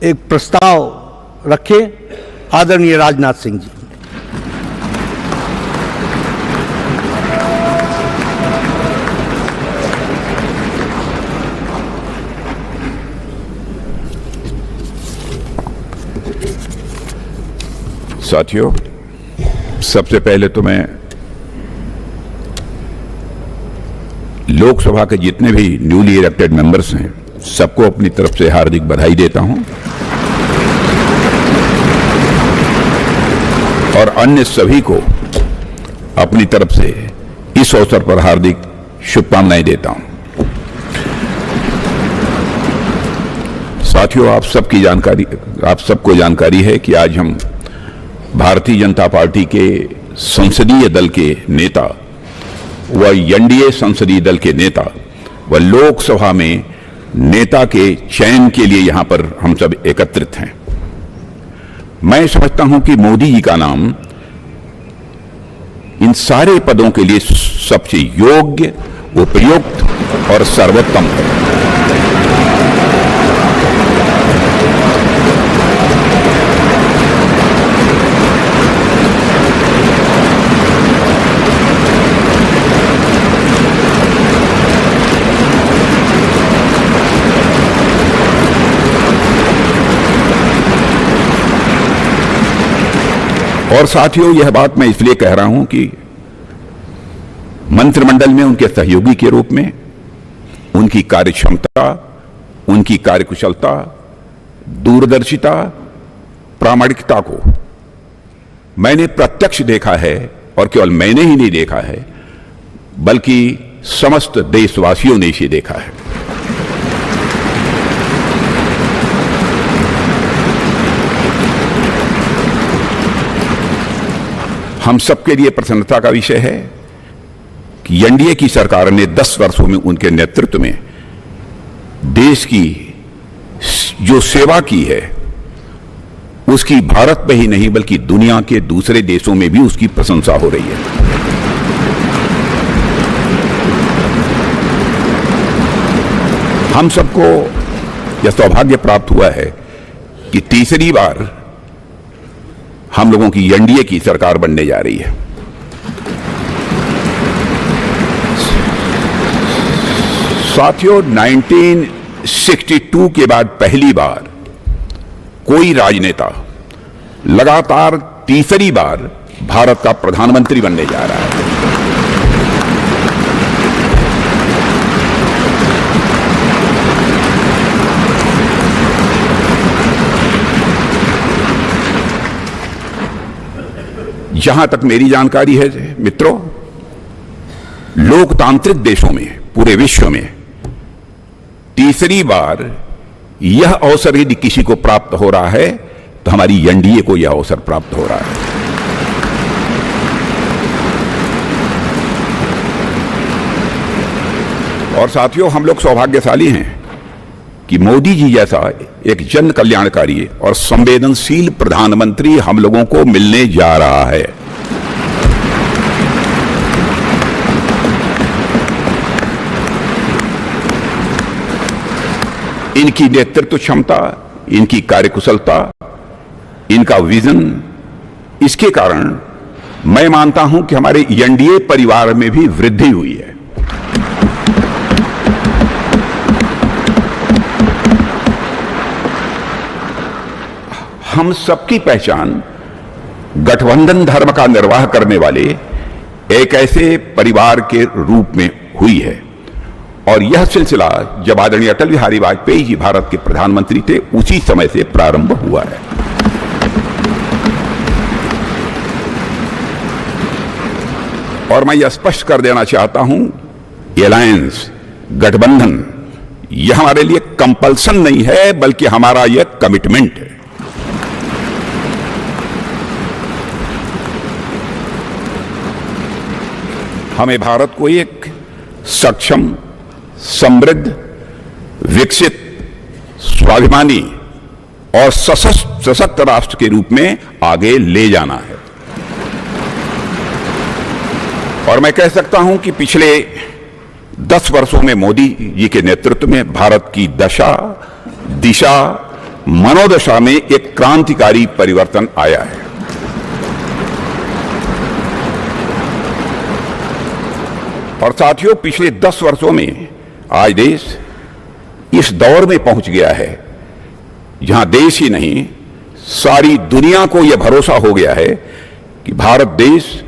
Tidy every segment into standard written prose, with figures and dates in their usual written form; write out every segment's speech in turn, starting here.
एक प्रस्ताव रखे आदरणीय राजनाथ सिंह जी। साथियों, सबसे पहले तो मैं लोकसभा के जितने भी न्यूली इलेक्टेड मेंबर्स हैं सबको अपनी तरफ से हार्दिक बधाई देता हूं और अन्य सभी को अपनी तरफ से इस अवसर पर हार्दिक शुभकामनाएं देता हूं। साथियों, आप सबको जानकारी है कि आज हम भारतीय जनता पार्टी के संसदीय दल के नेता व एनडीए संसदीय दल के नेता व लोकसभा में नेता के चयन के लिए यहां पर हम सब एकत्रित हैं। मैं समझता हूं कि मोदी जी का नाम इन सारे पदों के लिए सबसे योग्य, उपयुक्त और सर्वोत्तम है। और साथियों, यह बात मैं इसलिए कह रहा हूं कि मंत्रिमंडल में उनके सहयोगी के रूप में उनकी कार्यक्षमता, उनकी कार्यकुशलता, दूरदर्शिता, प्रामाणिकता को मैंने प्रत्यक्ष देखा है और केवल मैंने ही नहीं देखा है बल्कि समस्त देशवासियों ने इसे देखा है। हम सबके लिए प्रसन्नता का विषय है कि एनडीए की सरकार ने 10 वर्षों में उनके नेतृत्व में देश की जो सेवा की है उसकी भारत में ही नहीं बल्कि दुनिया के दूसरे देशों में भी उसकी प्रशंसा हो रही है। हम सबको यह सौभाग्य प्राप्त हुआ है कि तीसरी बार हम लोगों की एनडीए की सरकार बनने जा रही है। साथियों, 1962 के बाद पहली बार कोई राजनेता लगातार तीसरी बार भारत का प्रधानमंत्री बनने जा रहा है। जहां तक मेरी जानकारी है मित्रों, लोकतांत्रिक देशों में पूरे विश्व में तीसरी बार यह अवसर यदि किसी को प्राप्त हो रहा है तो हमारी एनडीए को यह अवसर प्राप्त हो रहा है। और साथियों, हम लोग सौभाग्यशाली हैं कि मोदी जी जैसा एक जन कल्याणकारी और संवेदनशील प्रधानमंत्री हम लोगों को मिलने जा रहा है। इनकी नेतृत्व क्षमता, इनकी कार्यकुशलता, इनका विजन, इसके कारण मैं मानता हूं कि हमारे एनडीए परिवार में भी वृद्धि हुई है। हम सबकी पहचान गठबंधन धर्म का निर्वाह करने वाले एक ऐसे परिवार के रूप में हुई है और यह सिलसिला जब आदरणीय अटल बिहारी वाजपेयी जी भारत के प्रधानमंत्री थे उसी समय से प्रारंभ हुआ है। और मैं यह स्पष्ट कर देना चाहता हूं, एलायंस, गठबंधन, यह हमारे लिए कंपल्सन नहीं है बल्कि हमारा यह कमिटमेंट है। हमें भारत को एक सक्षम, समृद्ध, विकसित, स्वाभिमानी और सशक्त राष्ट्र के रूप में आगे ले जाना है। और मैं कह सकता हूं कि पिछले 10 वर्षों में मोदी जी के नेतृत्व में भारत की दशा, दिशा, मनोदशा में एक क्रांतिकारी परिवर्तन आया है। और साथियों, पिछले 10 वर्षों में आज देश इस दौर में पहुंच गया है जहां देश ही नहीं, सारी दुनिया को यह भरोसा हो गया है कि भारत देश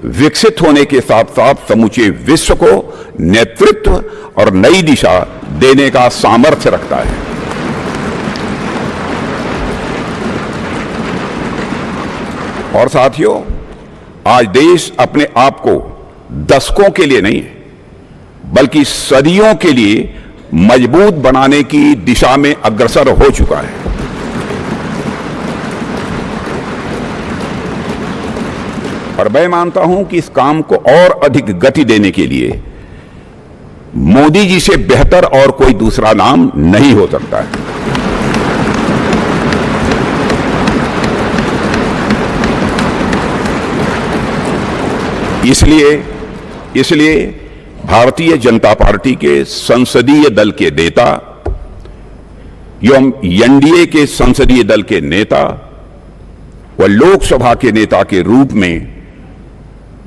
विकसित होने के साथ साथ समूचे विश्व को नेतृत्व और नई दिशा देने का सामर्थ्य रखता है। और साथियों, आज देश अपने आप को दशकों के लिए नहीं बल्कि सदियों के लिए मजबूत बनाने की दिशा में अग्रसर हो चुका है। और मैं मानता हूं कि इस काम को और अधिक गति देने के लिए मोदी जी से बेहतर और कोई दूसरा नाम नहीं हो सकता है। इसलिए भारतीय जनता पार्टी के संसदीय दल के नेता एवं एनडीए के संसदीय दल के नेता व लोकसभा के नेता के रूप में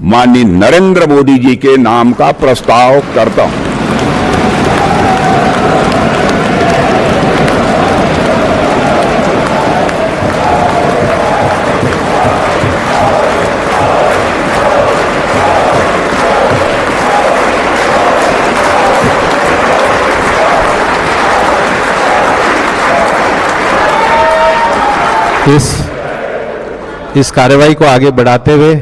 माननीय नरेंद्र मोदी जी के नाम का प्रस्ताव करता हूं। इस कार्यवाही को आगे बढ़ाते हुए